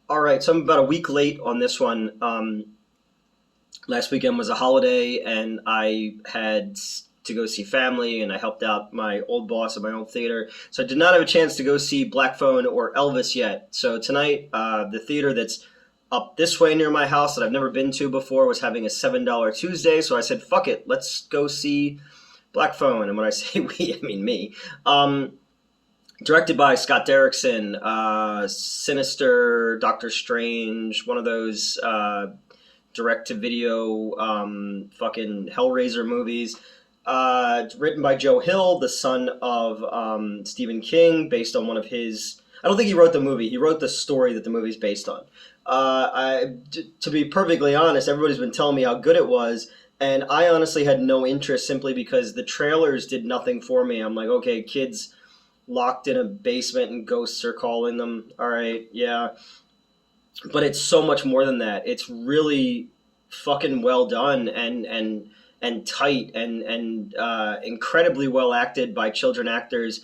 All right, so I'm about a week late on this one. Last weekend was a holiday, and I had to go see family, and I helped out my old boss at my old theater. So I did not have a chance to go see Black Phone or Elvis yet. So tonight, the theater that's up this way near my house that I've never been to before was having a $7 Tuesday. So I said, "Fuck it, let's go see Black Phone." And when I say we, I mean me. Directed by Scott Derrickson, Sinister, Doctor Strange, one of those direct to video fucking Hellraiser movies. Written by Joe Hill, the son of Stephen King, based on one of his. I don't think he wrote the movie. He wrote the story that the movie's based on. To be perfectly honest, everybody's been telling me how good it was, and I honestly had no interest simply because the trailers did nothing for me. I'm like, okay, kids locked in a basement and ghosts are calling them. All right, yeah. But it's so much more than that. It's really fucking well done and tight and incredibly well acted by children actors,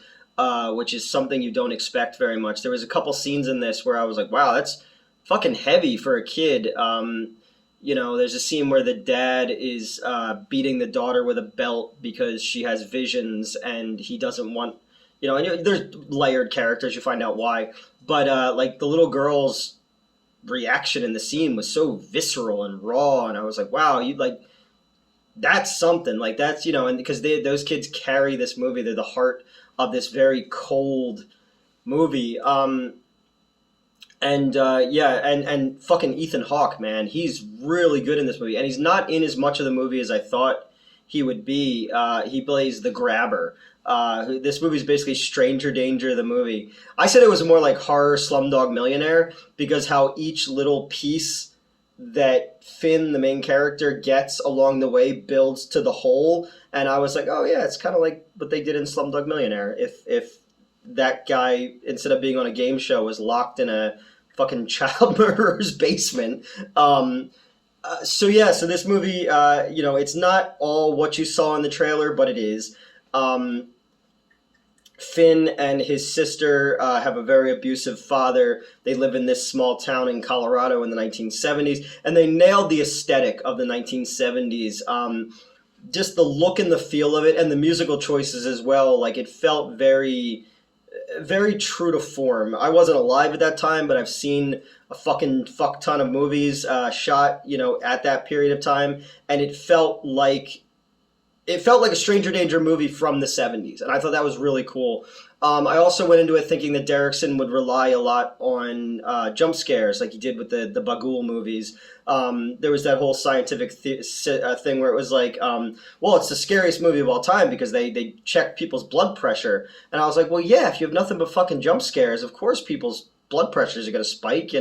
which is something you don't expect very much. There was a couple scenes in this where I was like, wow, that's fucking heavy for a kid. There's a scene where the dad is beating the daughter with a belt because she has visions and he doesn't want. And there's layered characters. You find out why, but like the little girl's reaction in the scene was so visceral and raw, and I was like, wow, you like that's something. Like that's and because those kids carry this movie, they're the heart of this very cold movie. And fucking Ethan Hawke, man, he's really good in this movie, and he's not in as much of the movie as I thought he would be. He plays the grabber. This movie is basically Stranger Danger, the movie. I said it was more like horror Slumdog Millionaire because how each little piece that Finn, the main character, gets along the way builds to the whole. And I was like, oh yeah, it's kind of like what they did in Slumdog Millionaire. If that guy, instead of being on a game show, was locked in a fucking child murderer's basement. So this movie, it's not all what you saw in the trailer, but it is. Finn and his sister have a very abusive father. They live in this small town in Colorado in the 1970s, and they nailed the aesthetic of the 1970s. Just the look and the feel of it, and the musical choices as well. Like it felt very, very true to form. I wasn't alive at that time, but I've seen a fucking fuck ton of movies shot, at that period of time, and it felt like a Stranger Danger movie from the 70s, and I thought that was really cool. I also went into it thinking that Derrickson would rely a lot on jump scares, like he did with the Bagul movies. There was that whole scientific thing where it was like, well, it's the scariest movie of all time because they check people's blood pressure. And I was like, well, yeah, if you have nothing but fucking jump scares, of course people's blood pressures are going to spike,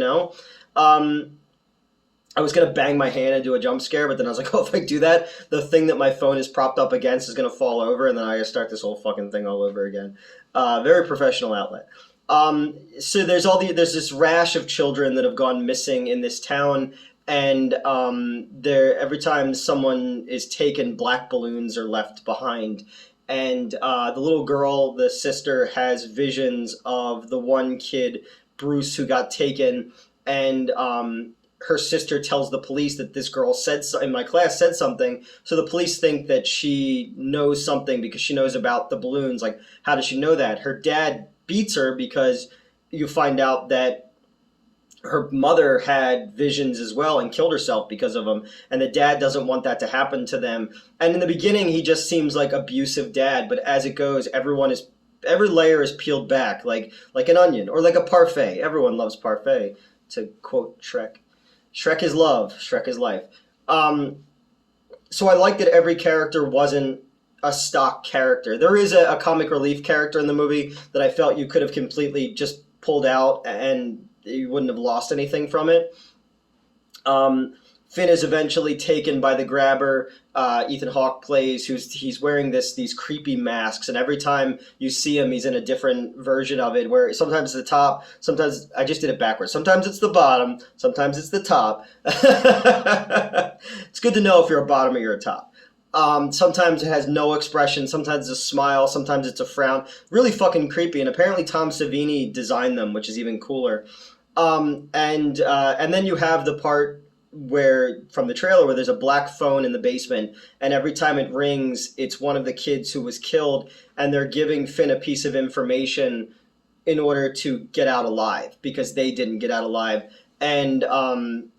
I was going to bang my hand into a jump scare, but then I was like, oh, if I do that, the thing that my phone is propped up against is going to fall over, and then I start this whole fucking thing all over again. Very professional outlet. So there's this rash of children that have gone missing in this town, and every time someone is taken, black balloons are left behind. And the little girl, the sister, has visions of the one kid, Bruce, who got taken, and her sister tells the police that this girl in my class said something, so the police think that she knows something because she knows about the balloons. Like, how does she know that? Her dad beats her because you find out that her mother had visions as well and killed herself because of them, and the dad doesn't want that to happen to them. And in the beginning, he just seems like abusive dad, but as it goes, every layer is peeled back like an onion or like a parfait. Everyone loves parfait, to quote Shrek. Shrek is love. Shrek is life. So I like that every character wasn't a stock character. There is a comic relief character in the movie that I felt you could have completely just pulled out and you wouldn't have lost anything from it. Finn is eventually taken by the grabber. Ethan Hawke plays, he's wearing these creepy masks, and every time you see him, he's in a different version of it. Where sometimes it's the top, sometimes I just did it backwards. Sometimes it's the bottom, sometimes it's the top. It's good to know if you're a bottom or you're a top. Sometimes it has no expression. Sometimes it's a smile. Sometimes it's a frown. Really fucking creepy. And apparently Tom Savini designed them, which is even cooler. And then you have the part where from the trailer where there's a black phone in the basement, and every time it rings, it's one of the kids who was killed, and they're giving Finn a piece of information in order to get out alive because they didn't get out alive. And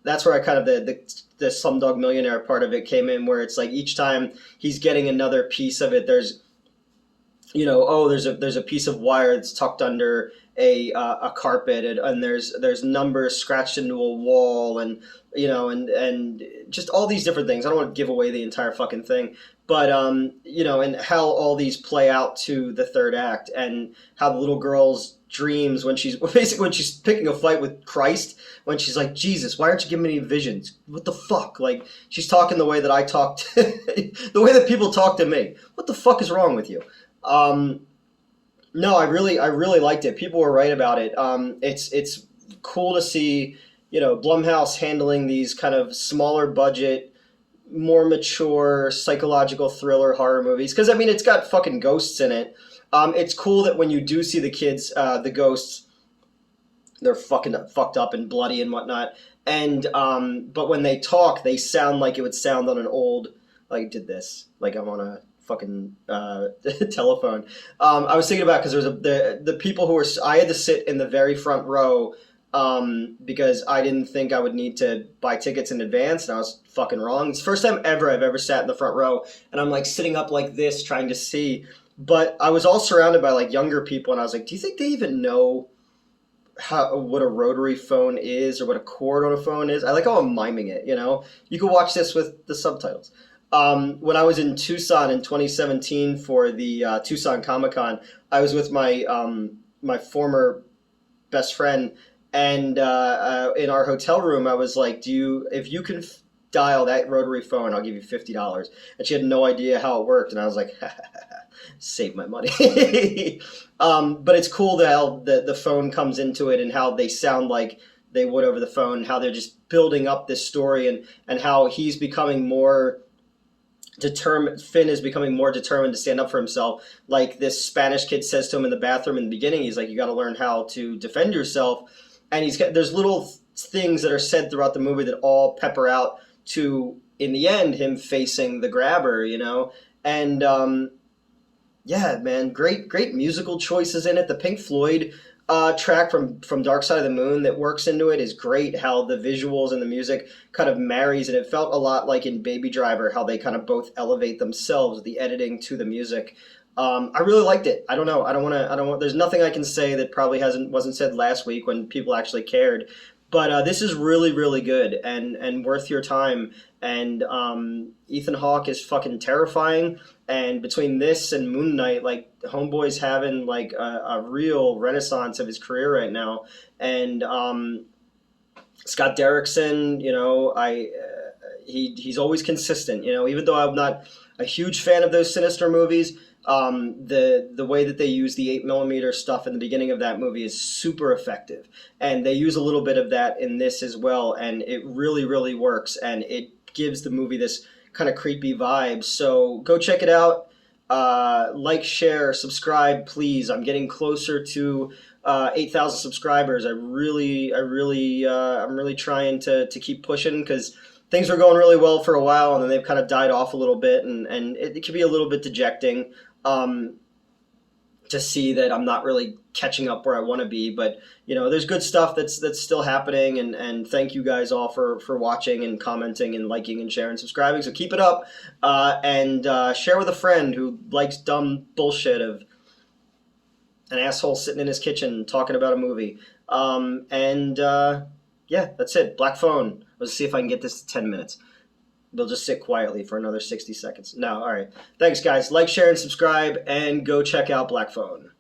that's where I kind of the Slumdog Millionaire part of it came in, where it's like each time he's getting another piece of it, there's there's a piece of wire that's tucked under a carpet, and there's numbers scratched into a wall, and and just all these different things. I don't want to give away the entire fucking thing, but and how all these play out to the third act, and how the little girl's dreams when she's basically when she's picking a fight with Christ, when she's like, Jesus, why aren't you giving me any visions? What the fuck? Like, she's talking the way that I talked, the way that people talk to me. What the fuck is wrong with you? No, I really liked it. People were right about it. It's cool to see, Blumhouse handling these kind of smaller budget, more mature psychological thriller horror movies. Because I mean, it's got fucking ghosts in it. It's cool that when you do see the kids, the ghosts, they're fucking fucked up and bloody and whatnot. And but when they talk, they sound like it would sound on an old, like, did this, like I'm on a fucking telephone. I was thinking about, because there's the people who were, I had to sit in the very front row because I didn't think I would need to buy tickets in advance, and I was fucking wrong. It's the first time ever I've ever sat in the front row, and I'm like sitting up like this trying to see, but I was all surrounded by like younger people, and I was like, do you think they even know what a rotary phone is or what a cord on a phone is? I like how I'm miming it, You could watch this with the subtitles. When I was in Tucson in 2017 for the Tucson Comic-Con, I was with my my former best friend, and in our hotel room, I was like, if you can dial that rotary phone, I'll give you $50. And she had no idea how it worked, and I was like, save my money. But it's cool that how the phone comes into it, and how they sound like they would over the phone, how they're just building up this story, and how he's becoming more determined. Finn is becoming more determined to stand up for himself. Like this Spanish kid says to him in the bathroom in the beginning, he's like, you got to learn how to defend yourself. And there's little things that are said throughout the movie that all pepper out to, in the end, him facing the grabber, And yeah, man, great musical choices in it. The Pink Floyd track from Dark Side of the Moon that works into it is great. How the visuals and the music kind of marries, and it felt a lot like in Baby Driver, how they kind of both elevate themselves, the editing to the music. I really liked it. I don't know. There's nothing I can say that probably wasn't said last week when people actually cared. But this is really, really good and worth your time. And Ethan Hawke is fucking terrifying. And between this and Moon Knight, like, Homeboy's having like a real renaissance of his career right now. And Scott Derrickson, he's always consistent. Even though I'm not a huge fan of those Sinister movies, the way that they use the 8mm stuff in the beginning of that movie is super effective, and they use a little bit of that in this as well, and it really, really works, and it gives the movie this kind of creepy vibe. So go check it out. Like, share, subscribe, please. I'm getting closer to 8,000 subscribers. I'm really trying to keep pushing, because things were going really well for a while, and then they've kind of died off a little bit, and it can be a little bit dejecting to see that I'm not really catching up where I want to be. But there's good stuff that's still happening, and thank you guys all for watching and commenting and liking and sharing and subscribing. So keep it up, and share with a friend who likes dumb bullshit of an asshole sitting in his kitchen talking about a movie. Yeah, that's it. Black Phone. Let's see if I can get this to 10 minutes. They'll just sit quietly for another 60 seconds. No, all right. Thanks, guys. Like, share, and subscribe, and go check out Black Phone.